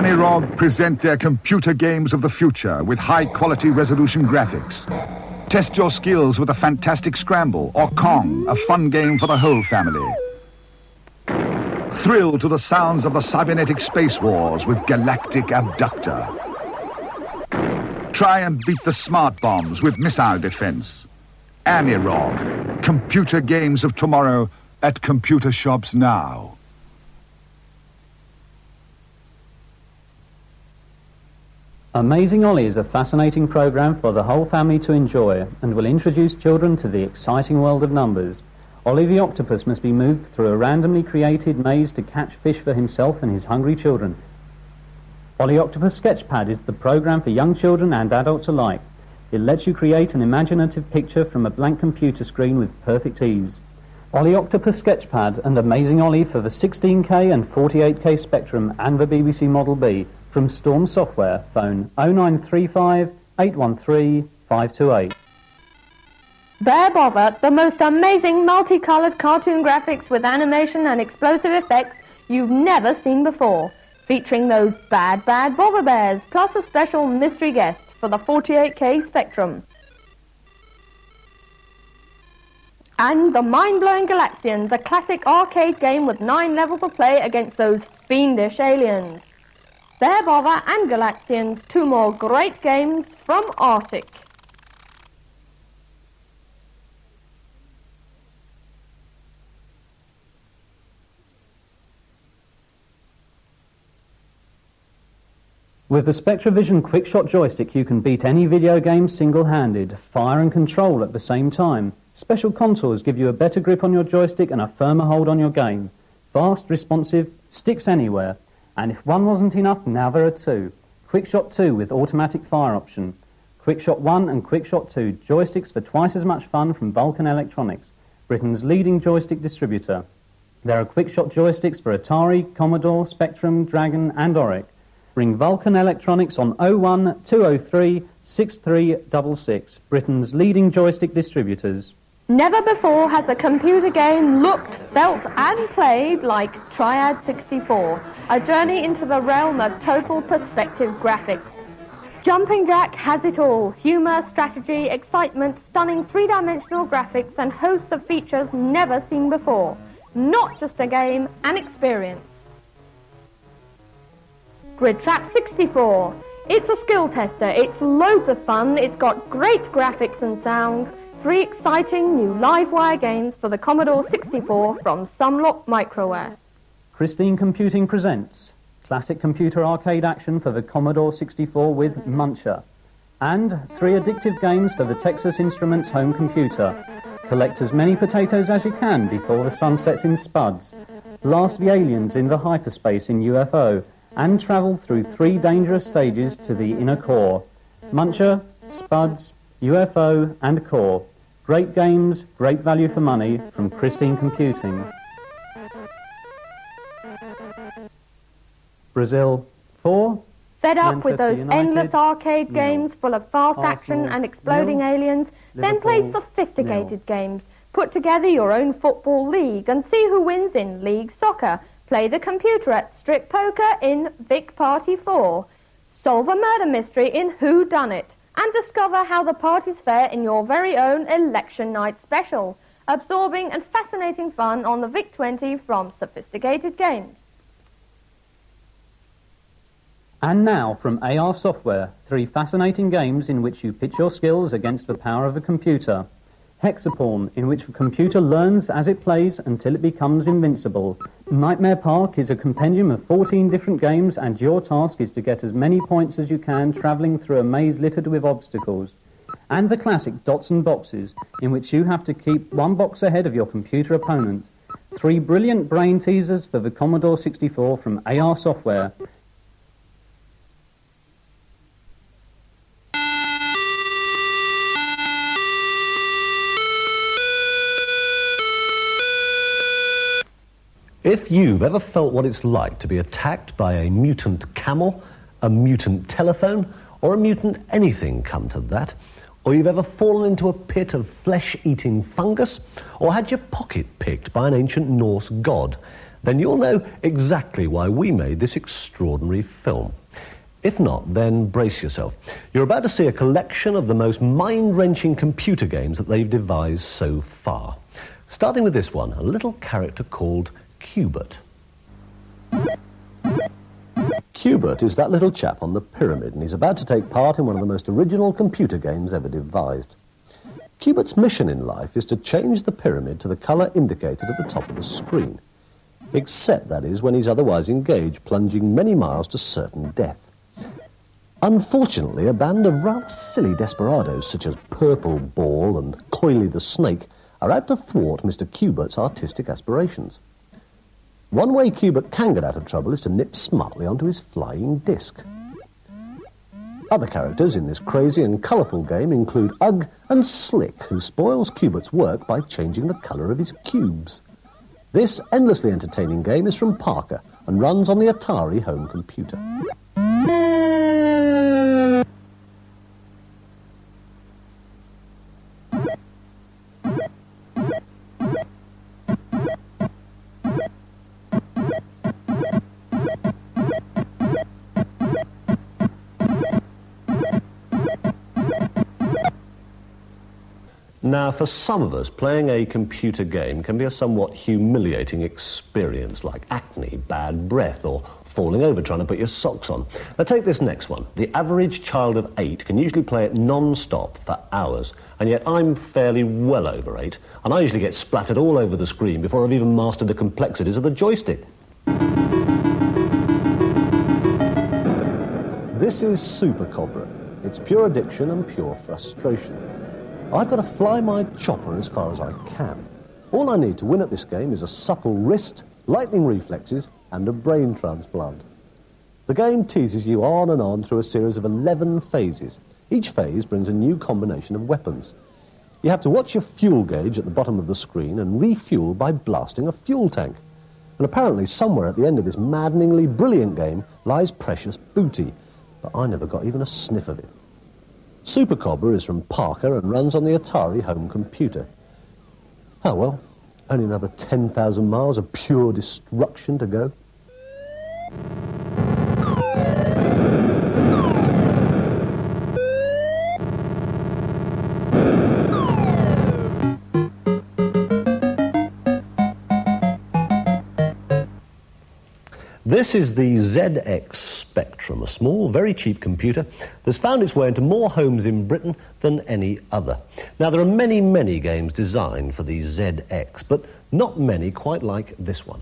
Anirog present their computer games of the future with high-quality resolution graphics. Test your skills with a fantastic scramble or Kong, a fun game for the whole family. Thrill to the sounds of the cybernetic space wars with Galactic Abductor. Try and beat the smart bombs with missile defense. Anirog, computer games of tomorrow at computer shops now. Amazing Ollie is a fascinating program for the whole family to enjoy and will introduce children to the exciting world of numbers. Ollie the octopus must be moved through a randomly created maze to catch fish for himself and his hungry children. Ollie Octopus Sketchpad is the program for young children and adults alike. It lets you create an imaginative picture from a blank computer screen with perfect ease. Ollie Octopus Sketchpad and Amazing Ollie for the 16K and 48K Spectrum and the BBC Model B from Storm Software, phone 0935 813 528. Bear Bother, the most amazing multicoloured cartoon graphics with animation and explosive effects you've never seen before, featuring those bad bother bears, plus a special mystery guest for the 48K Spectrum. And the mind-blowing Galaxians, a classic arcade game with 9 levels of play against those fiendish aliens. Bear Bother and Galaxians, 2 more great games from Arctic. With the SpectraVision QuickShot joystick, you can beat any video game single-handed, fire and control at the same time. Special contours give you a better grip on your joystick and a firmer hold on your game. Fast, responsive, sticks anywhere. And if one wasn't enough, now there are 2. QuickShot 2 with automatic fire option. QuickShot 1 and QuickShot 2, joysticks for twice as much fun from Vulcan Electronics, Britain's leading joystick distributor. There are QuickShot joysticks for Atari, Commodore, Spectrum, Dragon and Oric. Ring Vulcan Electronics on 01 203 6366, Britain's leading joystick distributors. Never before has a computer game looked, felt and played like Triad 64, a journey into the realm of total perspective graphics. Jumping Jack has it all: humour, strategy, excitement, stunning three-dimensional graphics and hosts of features never seen before. Not just a game, an experience. Grid Trap 64. It's a skill tester, it's loads of fun, it's got great graphics and sound. 3 exciting new Livewire games for the Commodore 64 from Sumlock Microware. Christine Computing presents classic computer arcade action for the Commodore 64 with Muncher. And 3 addictive games for the Texas Instruments home computer. Collect as many potatoes as you can before the sun sets in Spuds. Blast the aliens in the hyperspace in UFO. And travel through 3 dangerous stages to the inner core. Muncher, Spuds, UFO and Core. Great games, great value for money from Christine Computing. Brazil 4. Fed up Manchester with those United, endless arcade 0. games full of fast action and exploding 0. aliens? Then play Liverpool, sophisticated games. Put together your own football league and see who wins in League Soccer. Play the computer at Strip Poker in Vic Party 4. Solve a murder mystery in Who Done It. And discover how the parties fare in your very own Election Night special. Absorbing and fascinating fun on the VIC-20 from Sophisticated Games. And now, from AR Software, 3 fascinating games in which you pit your skills against the power of a computer. Hexapawn, in which the computer learns as it plays until it becomes invincible. Nightmare Park is a compendium of 14 different games, and your task is to get as many points as you can travelling through a maze littered with obstacles. And the classic Dots and Boxes, in which you have to keep 1 box ahead of your computer opponent. 3 brilliant brain teasers for the Commodore 64 from AR Software. If you've ever felt what it's like to be attacked by a mutant camel, a mutant telephone, or a mutant anything come to that, or you've ever fallen into a pit of flesh-eating fungus, or had your pocket picked by an ancient Norse god, then you'll know exactly why we made this extraordinary film. If not, then brace yourself. You're about to see a collection of the most mind-wrenching computer games that they've devised so far. Starting with this one, a little character called Q*bert. Q*bert is that little chap on the pyramid, and he's about to take part in one of the most original computer games ever devised. Q*bert's mission in life is to change the pyramid to the colour indicated at the top of the screen. Except, that is, when he's otherwise engaged, plunging many miles to certain death. Unfortunately, a band of rather silly desperados, such as Purple Ball and Coily the Snake, are out to thwart Mr. Q*bert's artistic aspirations. One way Q*bert can get out of trouble is to nip smartly onto his flying disc. Other characters in this crazy and colourful game include Ugg and Slick, who spoils Q*bert's work by changing the colour of his cubes. This endlessly entertaining game is from Parker and runs on the Atari home computer. Now, for some of us, playing a computer game can be a somewhat humiliating experience, like acne, bad breath, or falling over trying to put your socks on. Now, take this next one. The average child of 8 can usually play it non-stop for hours, and yet I'm fairly well over 8, and I usually get splattered all over the screen before I've even mastered the complexities of the joystick. This is Super Cobra. It's pure addiction and pure frustration. I've got to fly my chopper as far as I can. All I need to win at this game is a supple wrist, lightning reflexes, and a brain transplant. The game teases you on and on through a series of 11 phases. Each phase brings a new combination of weapons. You have to watch your fuel gauge at the bottom of the screen and refuel by blasting a fuel tank. And apparently somewhere at the end of this maddeningly brilliant game lies precious booty, but I never got even a sniff of it. Super Cobra is from Parker and runs on the Atari home computer. Oh well, only another 10,000 miles of pure destruction to go. This is the ZX Spectrum, a small, very cheap computer that's found its way into more homes in Britain than any other. Now, there are many, many games designed for the ZX, but not many quite like this one.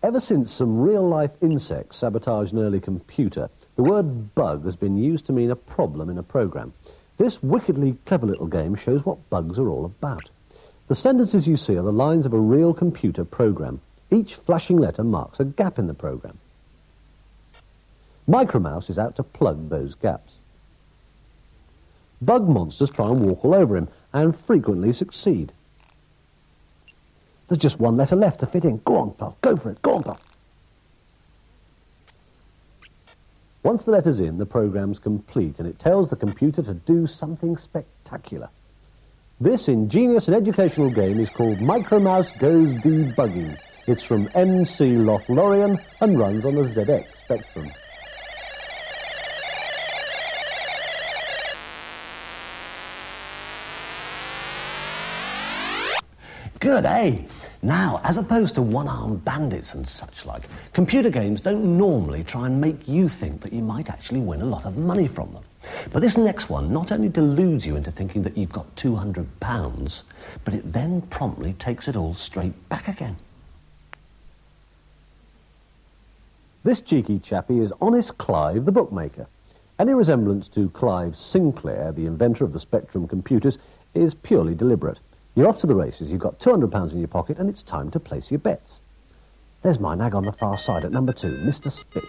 Ever since some real-life insects sabotaged an early computer, the word bug has been used to mean a problem in a program. This wickedly clever little game shows what bugs are all about. The sentences you see are the lines of a real computer program. Each flashing letter marks a gap in the program. Micromouse is out to plug those gaps. Bug monsters try and walk all over him and frequently succeed. There's just one letter left to fit in. Go on, pal. Go for it. Go on, pal. Once the letter's in, the program's complete, and it tells the computer to do something spectacular. This ingenious and educational game is called Micromouse Goes Debugging. It's from MC Lothlorien and runs on the ZX Spectrum. Good, eh? Now, as opposed to one-armed bandits and such like, computer games don't normally try and make you think that you might actually win a lot of money from them. But this next one not only deludes you into thinking that you've got £200, but it then promptly takes it all straight back again. This cheeky chappie is Honest Clive, the bookmaker. Any resemblance to Clive Sinclair, the inventor of the Spectrum computers, is purely deliberate. You're off to the races, you've got £200 in your pocket, and it's time to place your bets. There's my nag on the far side at number 2, Mr. Spit.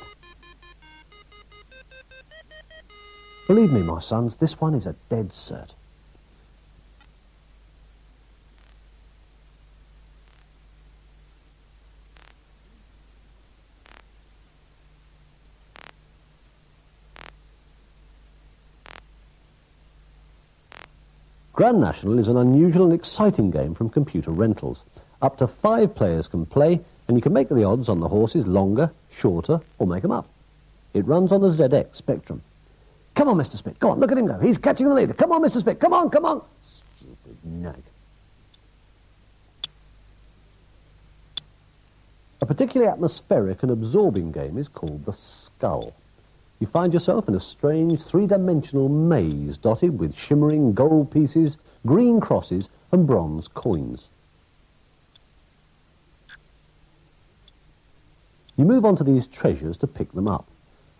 Believe me, my sons, this one is a dead cert. Grand National is an unusual and exciting game from Computer Rentals. Up to 5 players can play, and you can make the odds on the horses longer, shorter, or make them up. It runs on the ZX Spectrum. Come on, Mr. Spit, go on, look at him go. He's catching the leader. Come on, Mr. Spit, come on, come on. Stupid nag. A particularly atmospheric and absorbing game is called The Skull. You find yourself in a strange three-dimensional maze dotted with shimmering gold pieces, green crosses, and bronze coins. You move on to these treasures to pick them up,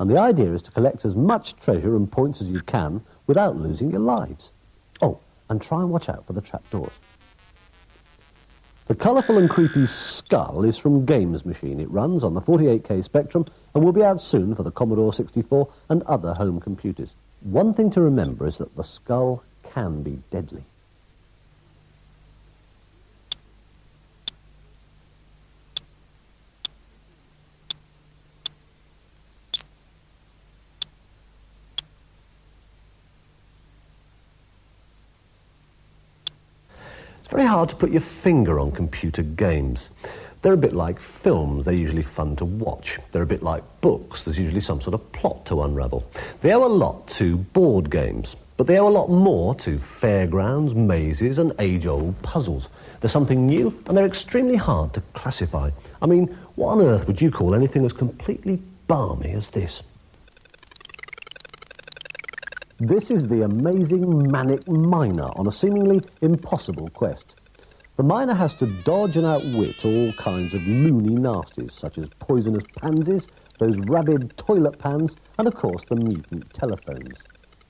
and the idea is to collect as much treasure and points as you can without losing your lives. Oh, and try and watch out for the trapdoors. The colourful and creepy Skull is from Games Machine. It runs on the 48K Spectrum and will be out soon for the Commodore 64 and other home computers. One thing to remember is that the Skull can be deadly. It's very hard to put your finger on computer games. They're a bit like films. They're usually fun to watch. They're a bit like books. There's usually some sort of plot to unravel. They owe a lot to board games, but they owe a lot more to fairgrounds, mazes, and age-old puzzles. They're something new, and they're extremely hard to classify. I mean, what on earth would you call anything as completely balmy as this? This is the amazing Manic Miner on a seemingly impossible quest. The miner has to dodge and outwit all kinds of loony nasties, such as poisonous pansies, those rabid toilet pans, and of course the mutant telephones.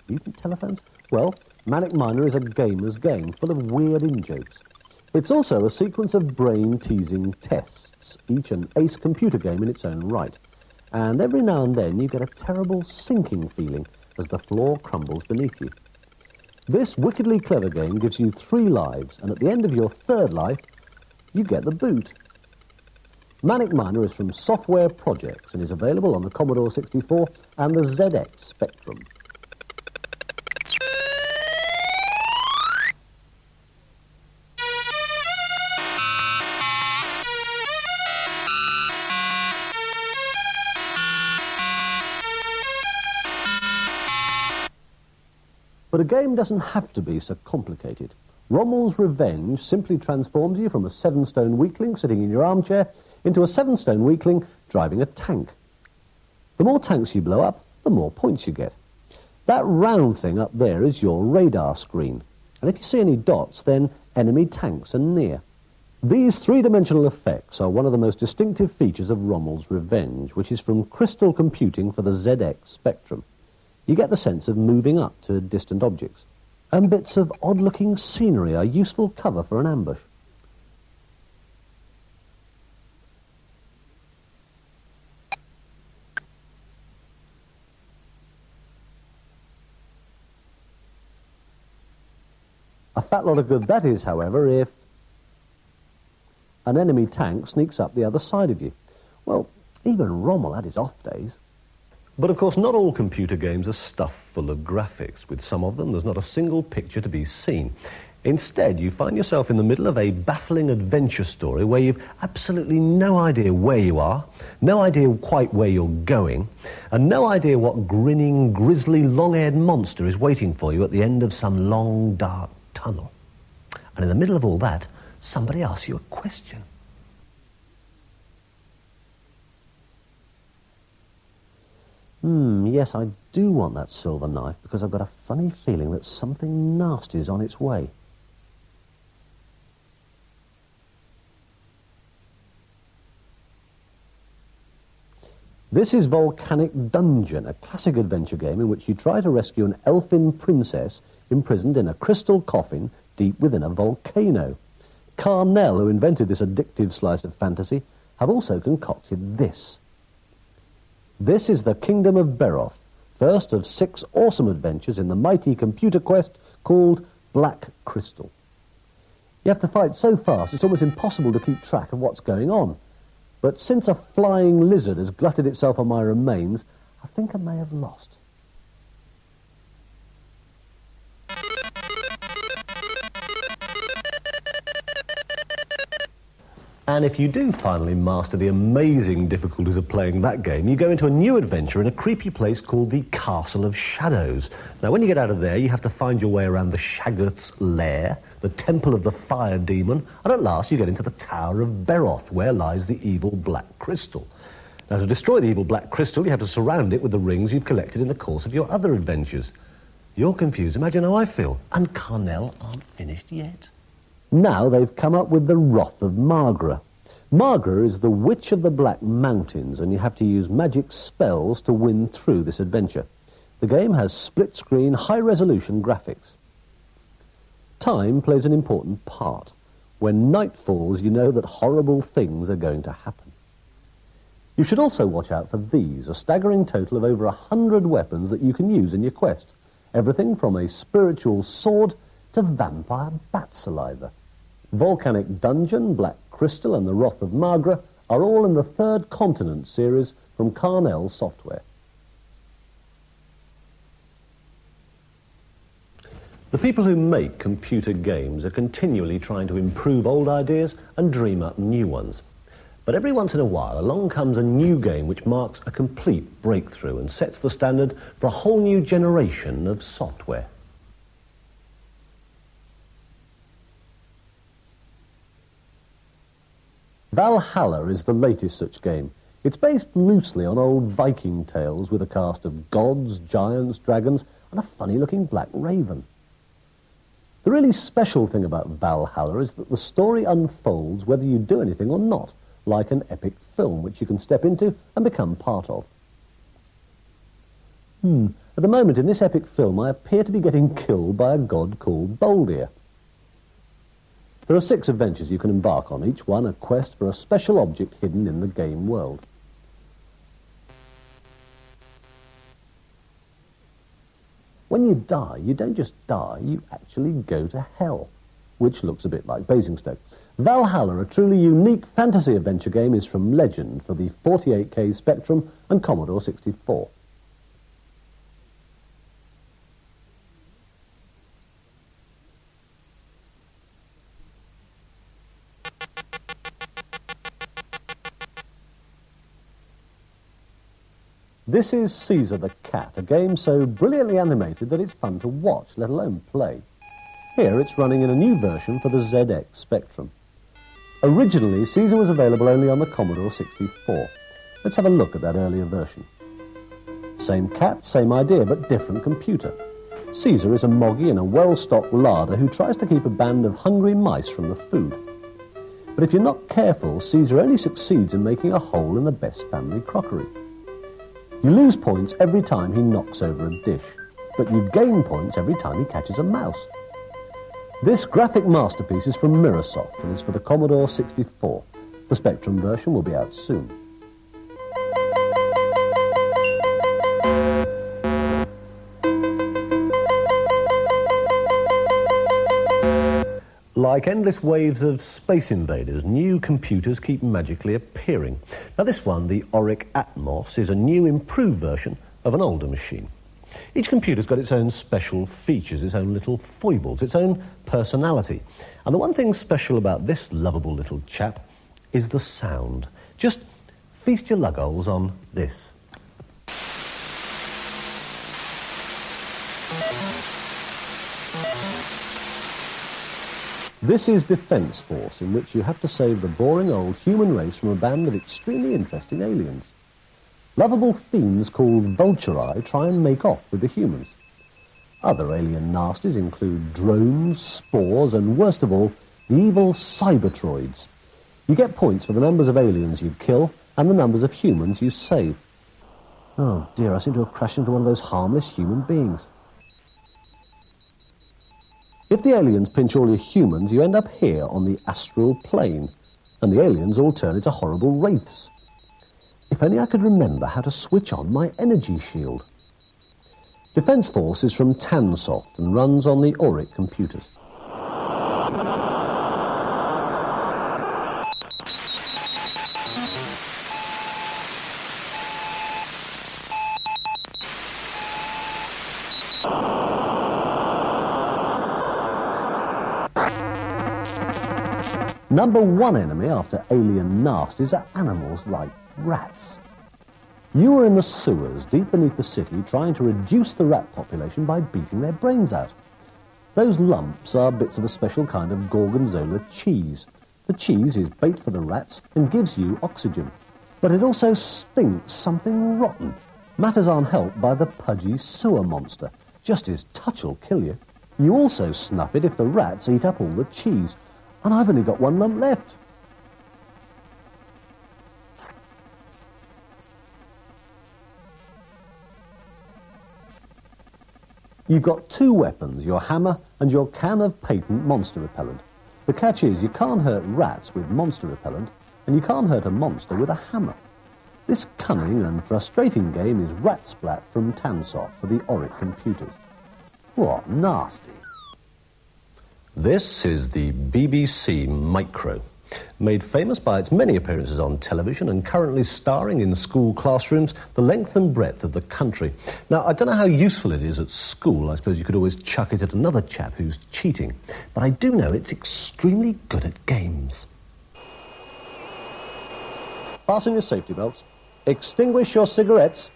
Mutant telephones? Well, Manic Miner is a gamer's game full of weird in-jokes. It's also a sequence of brain-teasing tests, each an ace computer game in its own right. And every now and then you get a terrible sinking feeling as the floor crumbles beneath you. This wickedly clever game gives you 3 lives, and at the end of your 3rd life, you get the boot. Manic Miner is from Software Projects and is available on the Commodore 64 and the ZX Spectrum. But a game doesn't have to be so complicated. Rommel's Revenge simply transforms you from a 7-stone weakling sitting in your armchair into a 7-stone weakling driving a tank. The more tanks you blow up, the more points you get. That round thing up there is your radar screen. And if you see any dots, then enemy tanks are near. These 3-dimensional effects are one of the most distinctive features of Rommel's Revenge, which is from Crystal Computing for the ZX Spectrum. You get the sense of moving up to distant objects. And bits of odd-looking scenery are useful cover for an ambush. A fat lot of good that is, however, if an enemy tank sneaks up the other side of you. Well, even Rommel had his off days. But of course, not all computer games are stuffed full of graphics. With some of them, there's not a single picture to be seen. Instead, you find yourself in the middle of a baffling adventure story where you've absolutely no idea where you are, no idea quite where you're going, and no idea what grinning, grisly, long-haired monster is waiting for you at the end of some long, dark tunnel. And in the middle of all that, somebody asks you a question. Yes, I do want that silver knife because I've got a funny feeling that something nasty is on its way. This is Volcanic Dungeon, a classic adventure game in which you try to rescue an elfin princess imprisoned in a crystal coffin deep within a volcano. Carnell, who invented this addictive slice of fantasy, have also concocted this. This is the Kingdom of Beroth, first of 6 awesome adventures in the mighty computer quest called Black Crystal. You have to fight so fast it's almost impossible to keep track of what's going on. But since a flying lizard has glutted itself on my remains, I think I may have lost. And if you do finally master the amazing difficulties of playing that game, you go into a new adventure in a creepy place called the Castle of Shadows. Now, when you get out of there, you have to find your way around the Shaggoth's lair, the Temple of the Fire Demon, and at last you get into the Tower of Beroth, where lies the evil Black Crystal. Now, to destroy the evil Black Crystal, you have to surround it with the rings you've collected in the course of your other adventures. You're confused. Imagine how I feel. And Carnell aren't finished yet. Now they've come up with the Wrath of Maghra. Maghra is the Witch of the Black Mountains, and you have to use magic spells to win through this adventure. The game has split-screen, high-resolution graphics. Time plays an important part. When night falls, you know that horrible things are going to happen. You should also watch out for these, a staggering total of over 100 weapons that you can use in your quest. Everything from a spiritual sword to vampire bat saliva. Volcanic Dungeon, Black Crystal and the Wrath of Maghra are all in the Third Continent series from Carnell Software. The people who make computer games are continually trying to improve old ideas and dream up new ones. But every once in a while, along comes a new game which marks a complete breakthrough and sets the standard for a whole new generation of software. Valhalla is the latest such game. It's based loosely on old Viking tales with a cast of gods, giants, dragons, and a funny-looking black raven. The really special thing about Valhalla is that the story unfolds whether you do anything or not, like an epic film which you can step into and become part of. At the moment in this epic film, I appear to be getting killed by a god called Boldir. There are 6 adventures you can embark on, each one a quest for a special object hidden in the game world. When you die, you don't just die, you actually go to hell, which looks a bit like Basingstoke. Valhalla, a truly unique fantasy adventure game, is from Legend for the 48K Spectrum and Commodore 64. This is Caesar the Cat, a game so brilliantly animated that it's fun to watch, let alone play. Here it's running in a new version for the ZX Spectrum. Originally, Caesar was available only on the Commodore 64. Let's have a look at that earlier version. Same cat, same idea, but different computer. Caesar is a moggy in a well-stocked larder who tries to keep a band of hungry mice from the food. But if you're not careful, Caesar only succeeds in making a hole in the best family crockery. You lose points every time he knocks over a dish, but you gain points every time he catches a mouse. This graphic masterpiece is from Mirrorsoft and is for the Commodore 64. The Spectrum version will be out soon. Like endless waves of Space Invaders, new computers keep magically appearing. Now this one, the Auric Atmos, is a new improved version of an older machine. Each computer's got its own special features, its own little foibles, its own personality. And the one thing special about this lovable little chap is the sound. Just feast your lugholes on this. This is Defence Force, in which you have to save the boring old human race from a band of extremely interesting aliens. Lovable fiends called Vulturi try and make off with the humans. Other alien nasties include drones, spores, and worst of all, the evil Cybertroids. You get points for the numbers of aliens you kill and the numbers of humans you save. Oh dear, I seem to have crashed into one of those harmless human beings. If the aliens pinch all your humans, you end up here on the astral plane, and the aliens all turn into horrible wraiths. If only I could remember how to switch on my energy shield. Defence Force is from Tansoft and runs on the Auric computers. Number one enemy after alien nasties are animals like rats. You are in the sewers deep beneath the city trying to reduce the rat population by beating their brains out. Those lumps are bits of a special kind of gorgonzola cheese. The cheese is bait for the rats and gives you oxygen. But it also stinks something rotten. Matters aren't helped by the pudgy sewer monster. Just his touch will kill you. You also snuff it if the rats eat up all the cheese. And I've only got one lump left. You've got two weapons, your hammer and your can of patent monster repellent. The catch is you can't hurt rats with monster repellent, and you can't hurt a monster with a hammer. This cunning and frustrating game is Rat Splat from Tansoft for the Oric computers. What nasty. This is the BBC Micro, made famous by its many appearances on television and currently starring in school classrooms the length and breadth of the country. Now, I don't know how useful it is at school. I suppose you could always chuck it at another chap who's cheating. But I do know it's extremely good at games. Fasten your safety belts. Extinguish your cigarettes.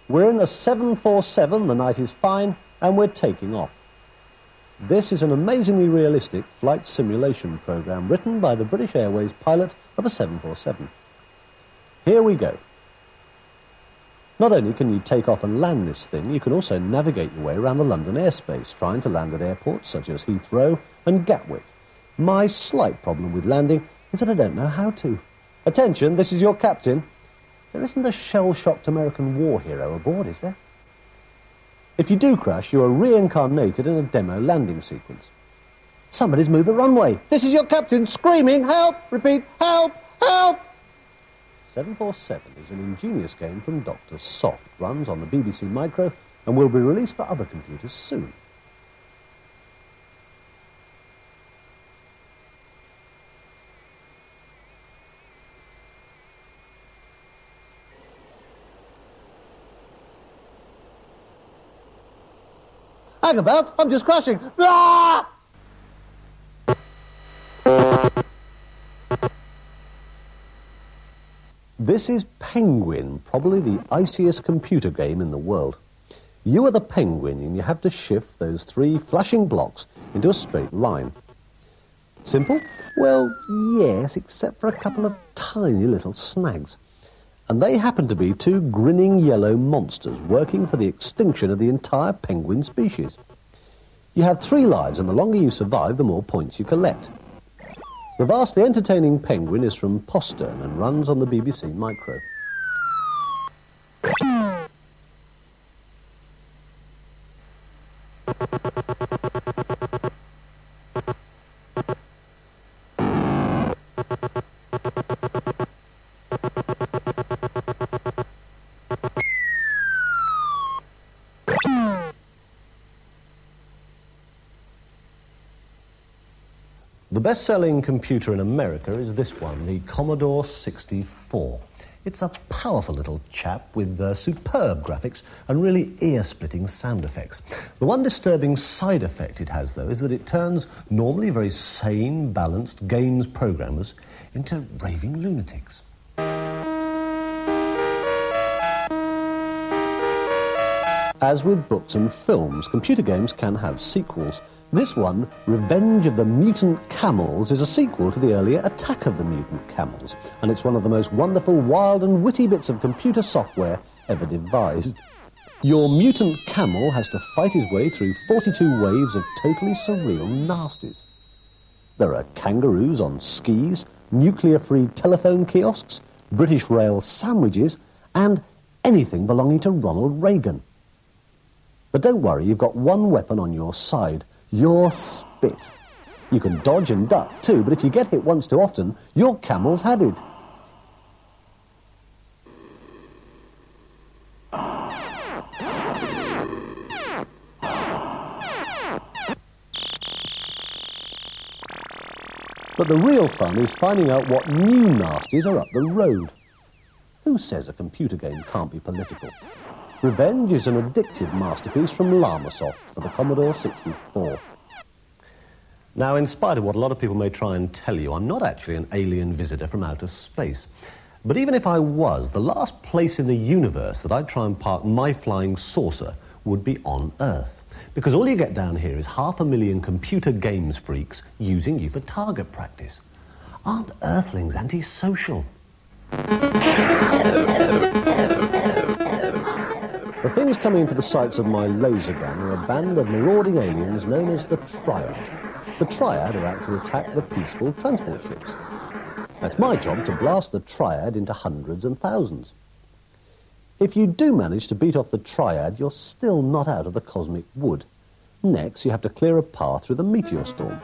We're in the 747, the night is fine, and we're taking off. This is an amazingly realistic flight simulation program written by the British Airways pilot of a 747. Here we go. Not only can you take off and land this thing, you can also navigate your way around the London airspace, trying to land at airports such as Heathrow and Gatwick. My slight problem with landing is that I don't know how to. Attention, this is your captain. There isn't a shell-shocked American war hero aboard, is there? If you do crash, you are reincarnated in a demo landing sequence. Somebody's moved the runway. This is your captain screaming, help! Repeat, help! Help! 747 is an ingenious game from Dr. Soft, runs on the BBC Micro, and will be released for other computers soon. Hang about, I'm just crashing. Ah! This is Penguin, probably the iciest computer game in the world. You are the penguin and you have to shift those three flashing blocks into a straight line. Simple? Well, yes, except for a couple of tiny little snags. And they happen to be two grinning yellow monsters working for the extinction of the entire penguin species. You have 3 lives, and the longer you survive, the more points you collect. The vastly entertaining Penguin is from Postern and runs on the BBC Micro. The best-selling computer in America is this one, the Commodore 64. It's a powerful little chap with superb graphics and really ear-splitting sound effects. The one disturbing side effect it has, though, is that it turns normally very sane, balanced games programmers into raving lunatics. As with books and films, computer games can have sequels. This one, Revenge of the Mutant Camels, is a sequel to the earlier Attack of the Mutant Camels, and it's one of the most wonderful, wild and witty bits of computer software ever devised. Your mutant camel has to fight his way through 42 waves of totally surreal nasties. There are kangaroos on skis, nuclear-free telephone kiosks, British Rail sandwiches, and anything belonging to Ronald Reagan. But don't worry, you've got one weapon on your side, your spit. You can dodge and duck too, but if you get hit once too often, your camel's had it. But the real fun is finding out what new nasties are up the road. Who says a computer game can't be political? Revenge is an addictive masterpiece from Llamasoft for the Commodore 64. Now, in spite of what a lot of people may try and tell you, I'm not actually an alien visitor from outer space. But even if I was, the last place in the universe that I'd try and park my flying saucer would be on Earth. Because all you get down here is 500,000 computer games freaks using you for target practice. Aren't Earthlings antisocial? The things coming into the sights of my laser gun are a band of marauding aliens known as the Triad. The Triad are out to attack the peaceful transport ships. It's my job to blast the Triad into hundreds and thousands. If you do manage to beat off the Triad, you're still not out of the cosmic wood. Next, you have to clear a path through the meteor storm.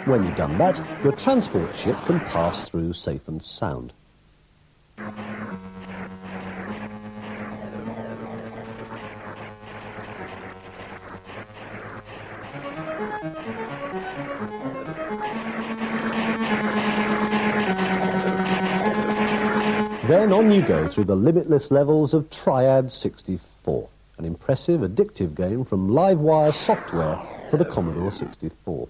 When you've done that, your transport ship can pass through safe and sound. Then on you go through the limitless levels of Triad 64, an impressive, addictive game from Livewire Software for the Commodore 64.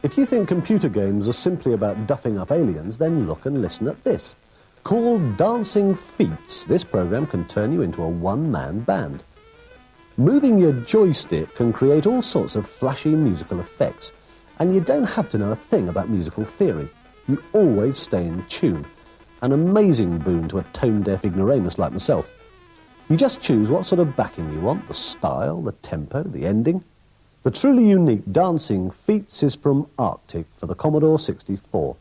If you think computer games are simply about duffing up aliens, then look and listen at this. Called Dancing Feats, this program can turn you into a one-man band. Moving your joystick can create all sorts of flashy musical effects, and you don't have to know a thing about musical theory. You always stay in tune, an amazing boon to a tone-deaf ignoramus like myself. You just choose what sort of backing you want, the style, the tempo, the ending. The truly unique Dancing Feats is from Arctic for the Commodore 64,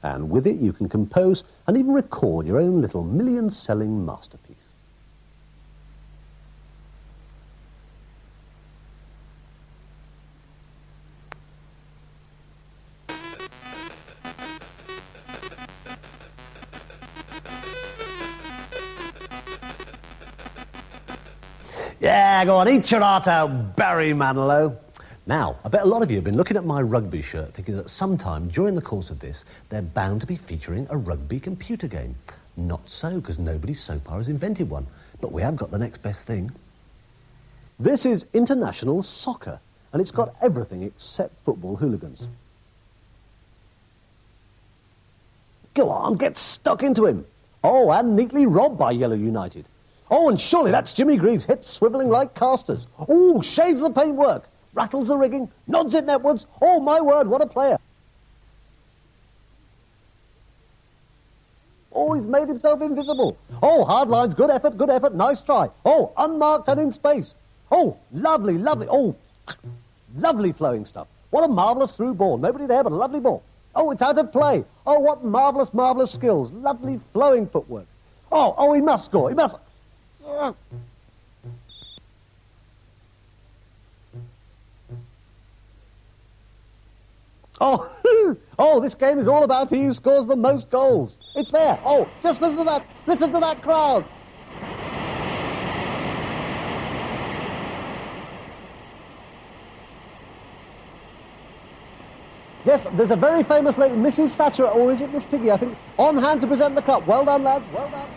and with it you can compose and even record your own little million-selling masterpiece. Yeah, go on, eat your heart out, Barry Manilow. Now, I bet a lot of you have been looking at my rugby shirt thinking that sometime during the course of this, they're bound to be featuring a rugby computer game. Not so, because nobody so far has invented one. But we have got the next best thing. This is international soccer, and it's got everything except football hooligans. Go on, get stuck into him. Oh, and neatly robbed by Yellow United. Oh, and surely that's Jimmy Greaves' hips swivelling like casters. Oh, shades the paintwork, rattles the rigging, nods it netwards. Oh, my word, what a player. Oh, he's made himself invisible. Oh, hard lines, good effort, nice try. Oh, unmarked and in space. Oh, lovely, lovely. Oh, lovely flowing stuff. What a marvellous through ball. Nobody there but a lovely ball. Oh, it's out of play. Oh, what marvellous, marvellous skills. Lovely flowing footwork. Oh, he must score. He must. Oh, this game is all about he who scores the most goals. It's there. Oh, just listen to that. Listen to that crowd. Yes, there's a very famous lady, Mrs. Thatcher, or is it Miss Piggy, I think, on hand to present the cup. Well done, lads, well done.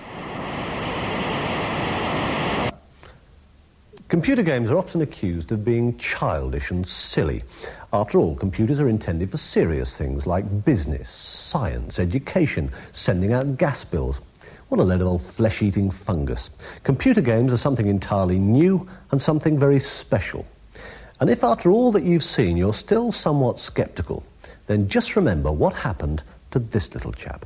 Computer games are often accused of being childish and silly. After all, computers are intended for serious things like business, science, education, sending out gas bills. What a load of old flesh-eating fungus. Computer games are something entirely new and something very special. And if after all that you've seen you're still somewhat sceptical, then just remember what happened to this little chap.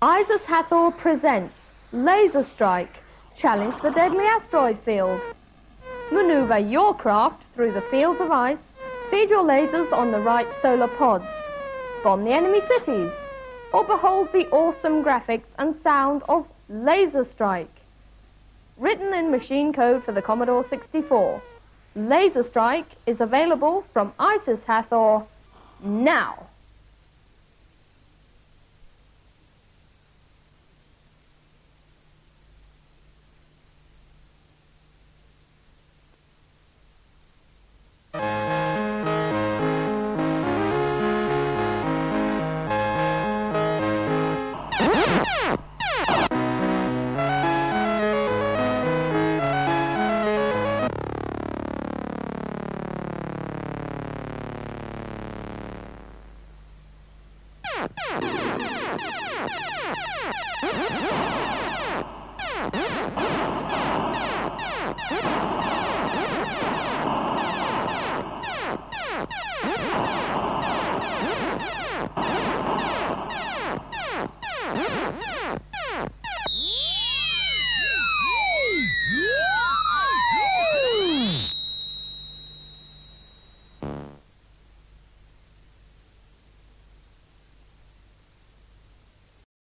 Isis Hathor presents Laser Strike. Challenge the deadly asteroid field. Maneuver your craft through the fields of ice. Feed your lasers on the right solar pods. Bomb the enemy cities. Or behold the awesome graphics and sound of Laser Strike. Written in machine code for the Commodore 64. Laser Strike is available from Isis Hathor now.